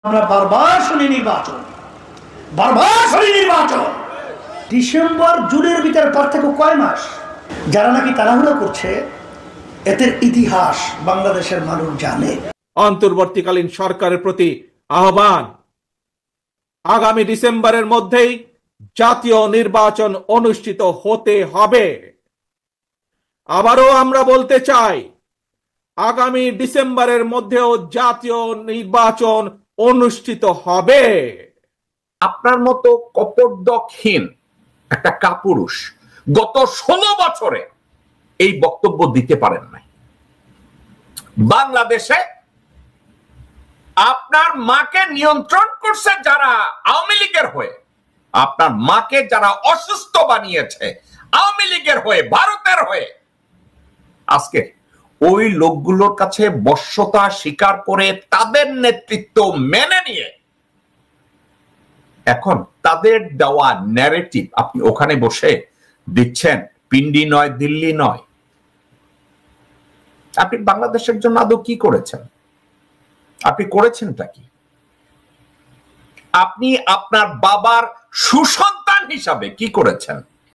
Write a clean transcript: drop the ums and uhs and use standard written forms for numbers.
আমরা বারবার শুনি নির্বাচন, ডিসেম্বর জুনের ভিতরে পার্থক্য কয় মাস? যারা নাকি তাড়াহুড়ো করছে এদের ইতিহাস বাংলাদেশের মানুষ জানে। অন্তর্বর্তীকালীন সরকারের প্রতি আহ্বান, আগামী ডিসেম্বরের মধ্যেই জাতীয় নির্বাচন অনুষ্ঠিত হতে হবে। আবারও আমরা বলতে চাই, আগামী ডিসেম্বরের মধ্যেও জাতীয় নির্বাচন অনুষ্ঠিত হবে। আপনার মতো কপটদকহীন একটা কাপুরুষ গত 16 বছরে এই বক্তব্য দিতে পারেন নাই। বাংলাদেশে আপনার মাকে নিয়ন্ত্রণ করছে যারা আওয়ামী লীগের হয়ে, আপনার মাকে যারা অসুস্থ বানিয়েছে আওয়ামী লীগের হয়ে, ভারতের হয়ে, আজকে ওই লোকগুলোর কাছে বশ্যতা স্বীকার করে তাদের নেতৃত্ব মেনে নিয়ে এখন তাদের দেওয়া ন্যারেটিভ আপনি ওখানে বসে দিচ্ছেন। পিন্ডি নয়, দিল্লি নয়। আপনি বাংলাদেশের জন্য আদৌ কি করেছেন? আপনি করেছেনটা কি? আপনি আপনার বাবার সুসন্তান হিসাবে কি করেছেন?